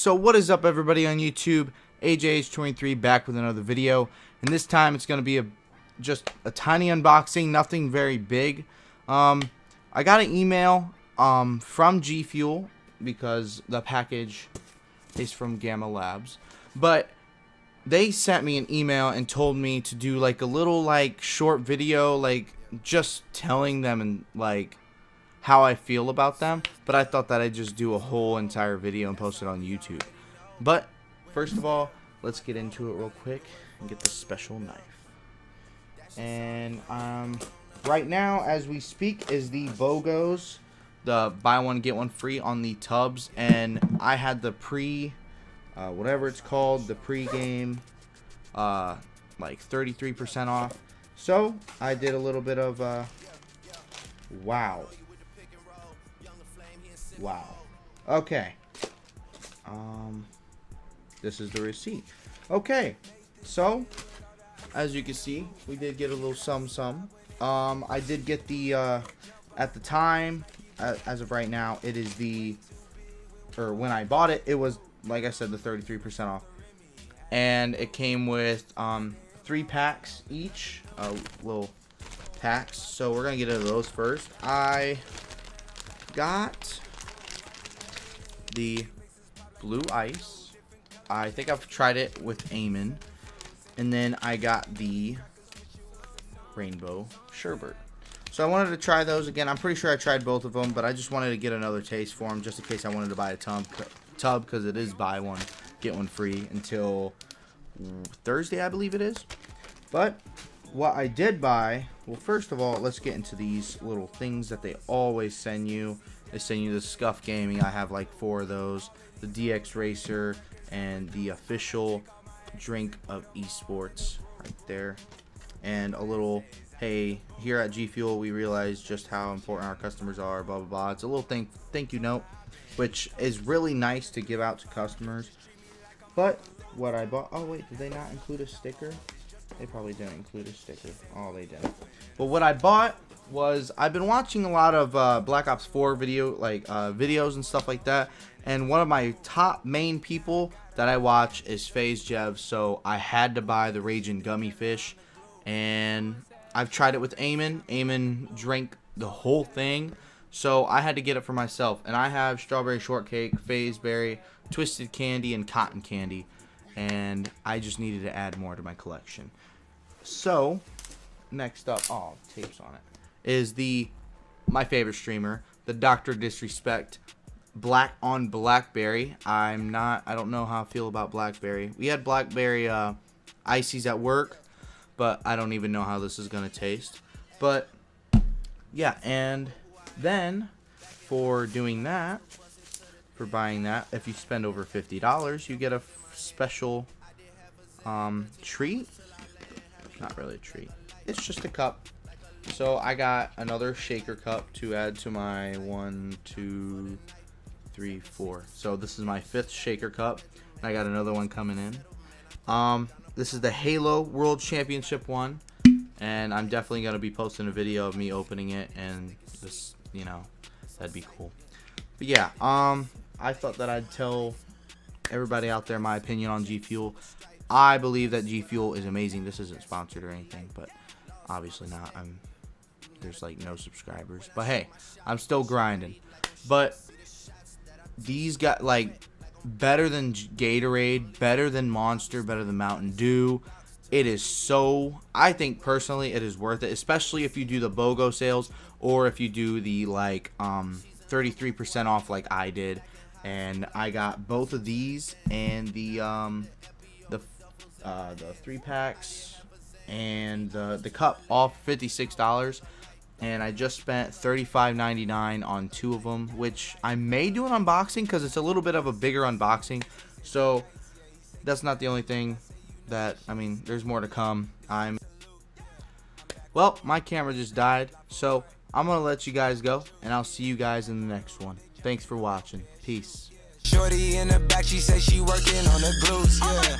So what is up, everybody on YouTube? AJH23 back with another video, and this time it's going to be just a tiny unboxing, nothing very big. I got an email from GFUEL because the package is from Gamma Labs, but they sent me an email and told me to do like a little short video, just telling them and how I feel about them, but I thought that I'd just do a whole entire video and post it on YouTube. But first of all, let's get into it real quick and get the special knife. And right now, as we speak, is the BOGOs, the buy one get one free on the tubs, and I had the whatever it's called, the pre-game, 33% off. So I did a little bit of wow. Okay. This is the receipt. Okay. So, as you can see, we did get a little some. I did get the at the time, as of right now, it is when I bought it, it was, like I said, the 33% off. And it came with 3 packs each, little packs. So we're gonna get into those first. I got the blue ice. I think I've tried it with Eamon. And then I got the rainbow sherbet. So I wanted to try those again. I'm pretty sure I tried both of them, but I just wanted to get another taste for them, just in case I wanted to buy a tub, because it is buy one get one free until Thursday, I believe it is. But what I did buy, well, first of all, let's get into these little things that they always send you. They send you the Scuff Gaming. I have like 4 of those. The DX Racer and the official drink of esports right there. And a little, hey, here at GFUEL we realize just how important our customers are, blah, blah, blah. It's a little thank you note, which is really nice to give out to customers. But what I bought, oh wait, did they not include a sticker? They probably didn't include a sticker. Oh, they didn't. But what I bought was, I've been watching a lot of Black Ops 4 videos and stuff like that, and one of my top main people that I watch is FaZe Jev, so I had to buy the Raging Gummy Fish, and I've tried it with Eamon. Eamon drank the whole thing, so I had to get it for myself. And I have strawberry shortcake, FaZe berry, twisted candy, and cotton candy, and I just needed to add more to my collection. So next up, oh, tapes on it, is my favorite streamer, the Dr.Disrespect Black on Blackberry. I don't know how I feel about Blackberry. We had Blackberry ices at work, but I don't even know how this is gonna taste. But yeah, and then for doing that, for buying that, if you spend over $50, you get a special treat. Not really a treat, it's just a cup. So I got another shaker cup to add to my 1, 2, 3, 4. So this is my 5th shaker cup. I got another one coming in. This is the Halo World Championship one, and I'm definitely gonna be posting a video of me opening it, and just, you know, that'd be cool. But yeah, I thought that I'd tell everybody out there my opinion on GFUEL. I believe that GFUEL is amazing. This isn't sponsored or anything, but obviously not. There's like no subscribers, but hey, I'm still grinding. But these got better than Gatorade, better than Monster, better than Mountain Dew. It is so, I think personally it is worth it, especially if you do the BOGO sales, or if you do the 33% off like I did. And I got both of these and the 3 packs and the cup, all $56, and I just spent $35.99 on 2 of them, which I may do an unboxing because it's a little bit of a bigger unboxing. So that's not the only thing that, I mean, there's more to come. Well, my camera just died, so I'm gonna let you guys go, and I'll see you guys in the next one. Thanks for watching. Peace. Shorty in the back, she says she working on the glutes, yeah.